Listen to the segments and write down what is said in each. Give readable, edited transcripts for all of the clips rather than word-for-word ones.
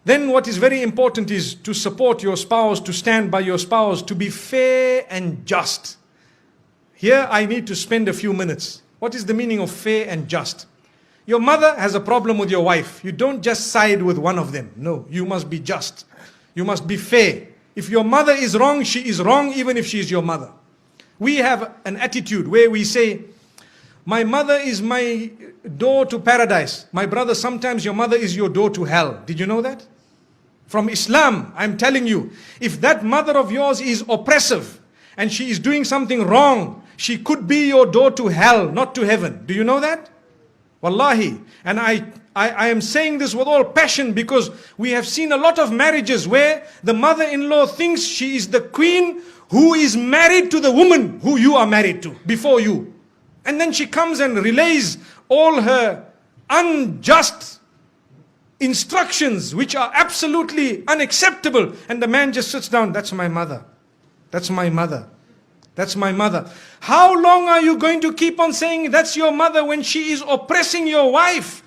Then what is very important is to support your spouse, to stand by your spouse, to be fair and just. Here I need to spend a few minutes. What is the meaning of fair and just? Your mother has a problem with your wife. You don't just side with one of them. No, you must be just. You must be fair. If your mother is wrong, she is wrong even if she is your mother. We have an attitude where we say, my mother is my door to paradise. My brother, sometimes your mother is your door to hell. Did you know that? From Islam, I'm telling you, if that mother of yours is oppressive and she is doing something wrong, she could be your door to hell, not to heaven. Do you know that? Wallahi. And I am saying this with all passion because we have seen a lot of marriages where the mother-in-law thinks she is the queen who is married to the woman who you are married to before you. And then she comes and relays all her unjust instructions which are absolutely unacceptable, and the man just sits down. That's my mother. That's my mother. That's my mother. How long are you going to keep on saying that's your mother when she is oppressing your wife?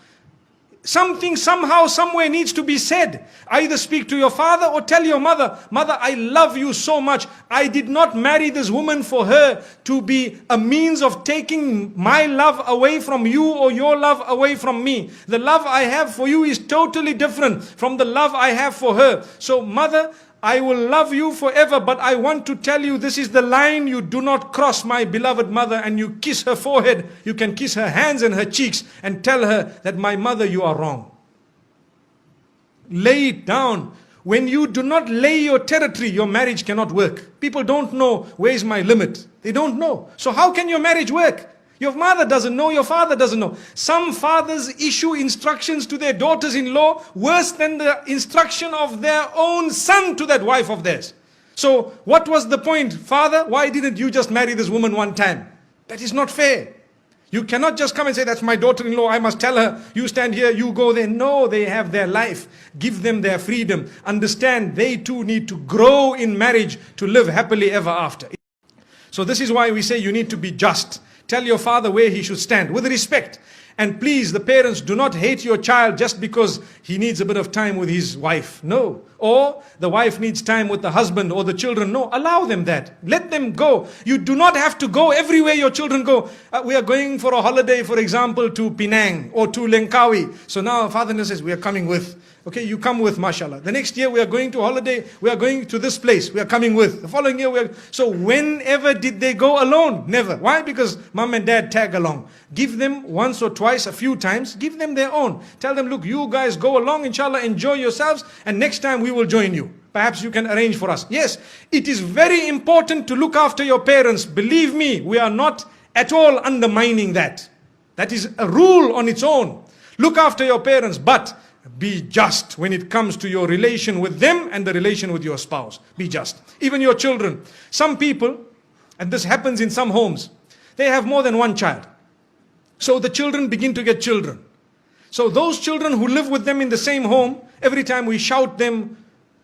Something somehow, somewhere needs to be said. Either speak to your father or tell your mother, mother, I love you so much. I did not marry this woman for her to be a means of taking my love away from you or your love away from me. The love I have for you is totally different from the love I have for her. So mother, I will love you forever, but I want to tell you this is the line you do not cross, my beloved mother. And you kiss her forehead, you can kiss her hands and her cheeks and tell her that my mother, you are wrong. Lay it down. When you do not lay your territory, your marriage cannot work. People don't know where is my limit. They don't know. So how can your marriage work? Your mother doesn't know, your father doesn't know. Some fathers issue instructions to their daughters-in-law worse than the instruction of their own son to that wife of theirs. So what was the point? Father, why didn't you just marry this woman one time? That is not fair. You cannot just come and say, that's my daughter-in-law, I must tell her, you stand here, you go there. No, they have their life. Give them their freedom. Understand, they too need to grow in marriage to live happily ever after. So this is why we say you need to be just. Tell your father where he should stand with respect. And please, the parents, do not hate your child just because he needs a bit of time with his wife. No. Or the wife needs time with the husband or the children. No, allow them that. Let them go. You do not have to go everywhere your children go. We are going for a holiday, for example, to Penang or to Langkawi. So now father-in-law says, we are coming with. Okay, you come with, mashallah. The next year we are going to holiday, we are going to this place, we are coming with. The following year we are... So whenever did they go alone? Never. Why? Because mom and dad tag along. Give them once or twice, a few times, give them their own. Tell them, look, you guys go along, inshallah, enjoy yourselves, and next time we will join you. Perhaps you can arrange for us. Yes, it is very important to look after your parents. Believe me, we are not at all undermining that. That is a rule on its own. Look after your parents, but be just when it comes to your relation with them and the relation with your spouse. Be just. Even your children. Some people, and this happens in some homes, they have more than one child. So the children begin to get children. So those children who live with them in the same home, every time we shout them,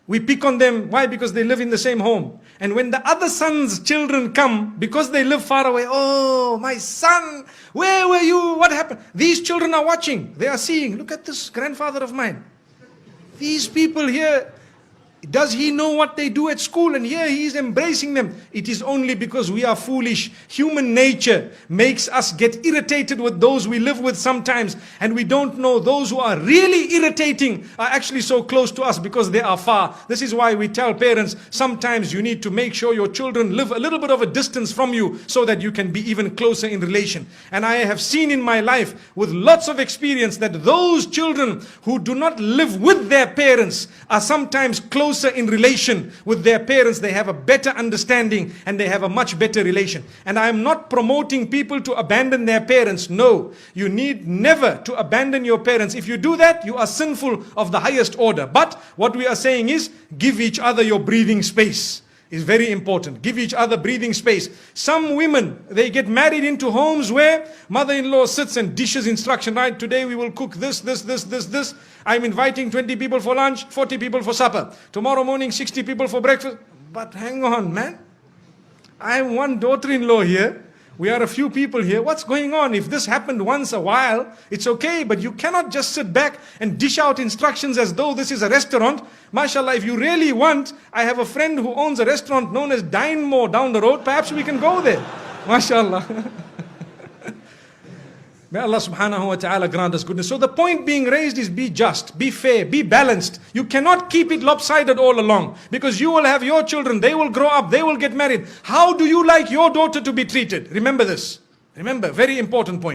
we pick on them. Why? Because they live in the same home. And when the other son's children come, because they live far away, oh, my son, where were you? What happened? These children are watching. They are seeing, look at this grandfather of mine. These people here, does he know what they do at school? And here he is embracing them. It is only because we are foolish. Human nature makes us get irritated with those we live with sometimes. And we don't know those who are really irritating are actually so close to us because they are far. This is why we tell parents, sometimes you need to make sure your children live a little bit of a distance from you so that you can be even closer in relation. And I have seen in my life with lots of experience that those children who do not live with their parents are sometimes closer in relation with their parents. They have a better understanding and they have a much better relation. And I am not promoting people to abandon their parents. No, you need never to abandon your parents. If you do that, you are sinful of the highest order. But what we are saying is, give each other your breathing space. Is very important. Give each other breathing space. Some women, they get married into homes where mother-in-law sits and dishes instruction. Right, today we will cook this. I'm inviting 20 people for lunch, 40 people for supper. Tomorrow morning, 60 people for breakfast. But hang on, man. I am one daughter-in-law here. We are a few people here. What's going on? If this happened once a while, it's okay, but you cannot just sit back and dish out instructions as though this is a restaurant. MashaAllah, if you really want, I have a friend who owns a restaurant known as Dine More down the road. Perhaps we can go there. MashaAllah. May Allah subhanahu wa ta'ala grant us goodness. So the point being raised is be just, be fair, be balanced. You cannot keep it lopsided all along, because you will have your children, they will grow up, they will get married. How do you like your daughter to be treated? Remember this. Remember, very important point.